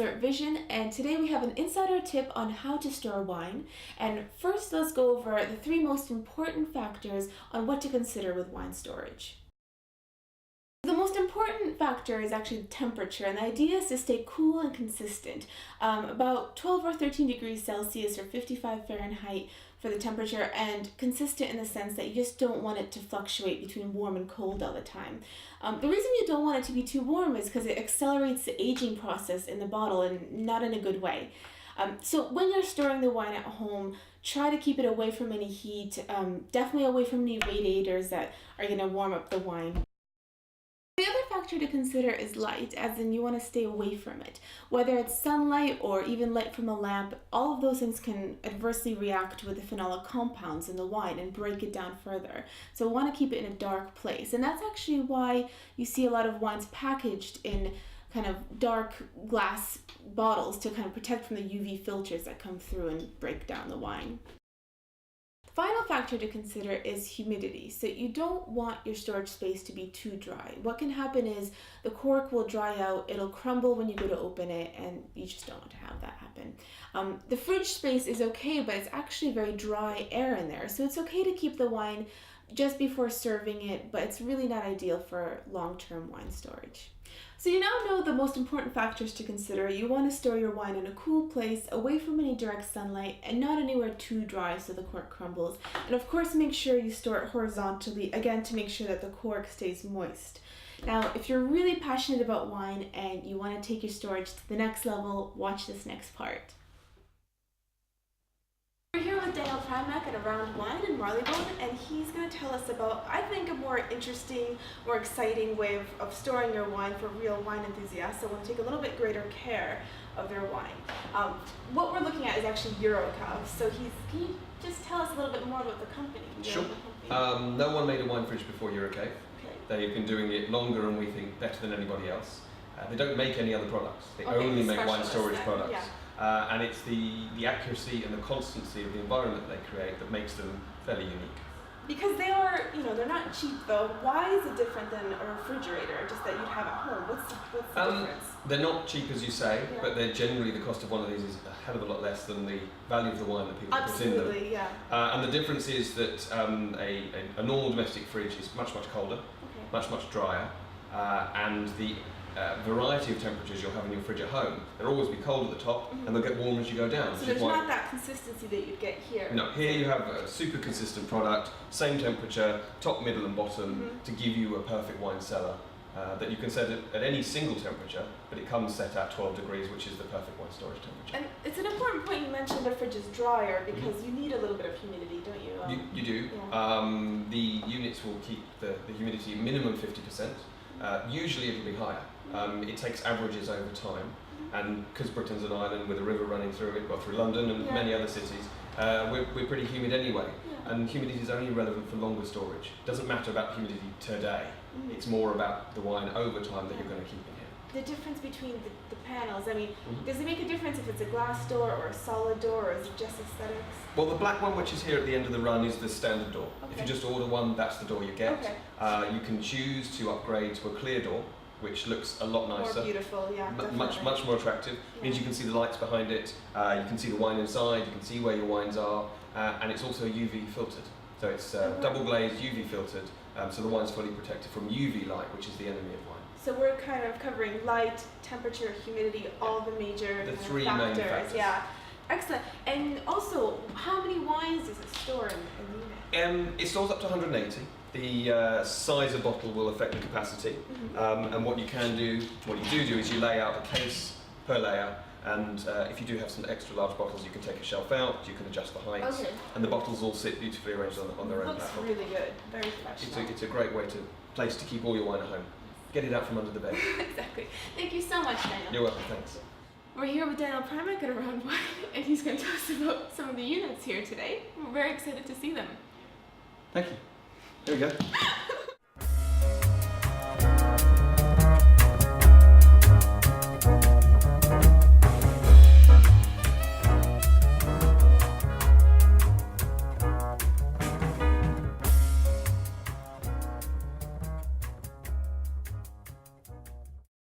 SlurpVision, and today we have an insider tip on how to store wine. And first, let's go over the three most important factors on what to consider with wine storage. The most important factor is actually the temperature, and the idea is to stay cool and consistent. About 12 or 13 degrees Celsius or 55 Fahrenheit for the temperature, and consistent in the sense that you just don't want it to fluctuate between warm and cold all the time. The reason you don't want it to be too warm is because it accelerates the aging process in the bottle, and not in a good way. So when you're storing the wine at home, try to keep it away from any heat, definitely away from any radiators that are going to warm up the wine. The other factor to consider is light, as in you want to stay away from it. Whether it's sunlight or even light from a lamp, all of those things can adversely react with the phenolic compounds in the wine and break it down further. So we want to keep it in a dark place. And that's actually why you see a lot of wines packaged in kind of dark glass bottles to kind of protect from the UV filters that come through and break down the wine. Final factor to consider is humidity. So you don't want your storage space to be too dry. What can happen is the cork will dry out, it'll crumble when you go to open it, and you just don't want to have that happen. The fridge space is okay, but it's actually very dry air in there. So it's okay to keep the wine just before serving it, but it's really not ideal for long-term wine storage. So you now know the most important factors to consider. You want to store your wine in a cool place, away from any direct sunlight, and not anywhere too dry so the cork crumbles. And of course, make sure you store it horizontally, again, to make sure that the cork stays moist. Now, if you're really passionate about wine and you want to take your storage to the next level, watch this next part. We're here with Daniel Primack at Around Wine in Marylebone, and he's going to tell us about, I think, a more interesting, more exciting way of storing your wine for real wine enthusiasts that want to take a little bit greater care of their wine. What we're looking at is actually EuroCave. So can you just tell us a little bit more about the company? Sure. No one made a wine fridge before EuroCave. Okay. They've been doing it longer and we think better than anybody else. They don't make any other products. They only make wine storage products. Yeah. And it's the accuracy and the constancy of the environment they create that makes them fairly unique. Because they are, they're not cheap though. Why is it different than a refrigerator just that you'd have at home? What's the difference? They're not cheap as you say, yeah. But they're generally, the cost of one of these is a hell of a lot less than the value of the wine that people put in them. Absolutely, yeah. And the difference is that a normal domestic fridge is much colder, okay. much drier, and the variety of temperatures you'll have in your fridge at home, they'll always be cold at the top, mm-hmm. and they'll get warm as you go down. So there's not that consistency that you'd get here? No, here you have a super consistent product, same temperature, top, middle and bottom, mm-hmm. to give you a perfect wine cellar that you can set at any single temperature, but it comes set at 12 degrees, which is the perfect wine storage temperature. And it's an important point you mentioned the fridge is drier because mm-hmm. you need a little bit of humidity, don't you? You do. Yeah. The units will keep the humidity minimum 50%. Usually it'll be higher. It takes averages over time, and because Britain's an island with a river running through it, through London and many other cities, we're pretty humid anyway, and humidity is only relevant for longer storage. It doesn't matter about humidity today, it's more about the wine over time that you're going to keep in here. The difference between the panels, does it make a difference if it's a glass door or a solid door, or is it just aesthetics? Well, the black one, which is here at the end of the run, is the standard door. Okay. If you just order one, that's the door you get. Okay. You can choose to upgrade to a clear door, which looks a lot nicer. More beautiful, yeah. Much more attractive. Yeah. Means you can see the lights behind it, you can see the wine inside, you can see where your wines are, and it's also UV filtered. So it's double glazed, UV filtered, so the wine's fully protected from UV light, which is the enemy of wine. So we're kind of covering light, temperature, humidity, all the major three main factors. Yeah. Excellent. And also, how many wines does it store in the unit? It stores up to 180. The size of bottle will affect the capacity, mm-hmm. And what you do is you lay out a case per layer, and if you do have some extra large bottles, you can take a shelf out, you can adjust the height, okay. And the bottles all sit beautifully arranged on their own platform. Looks really good, very professional. It's a great place to keep all your wine at home. Get it out from under the bed. Exactly. Thank you so much, Daniel. You're welcome, thanks. We're here with Daniel Primack at Around Wine, and he's going to tell us about some of the units here today. We're very excited to see them. Thank you. Here we go.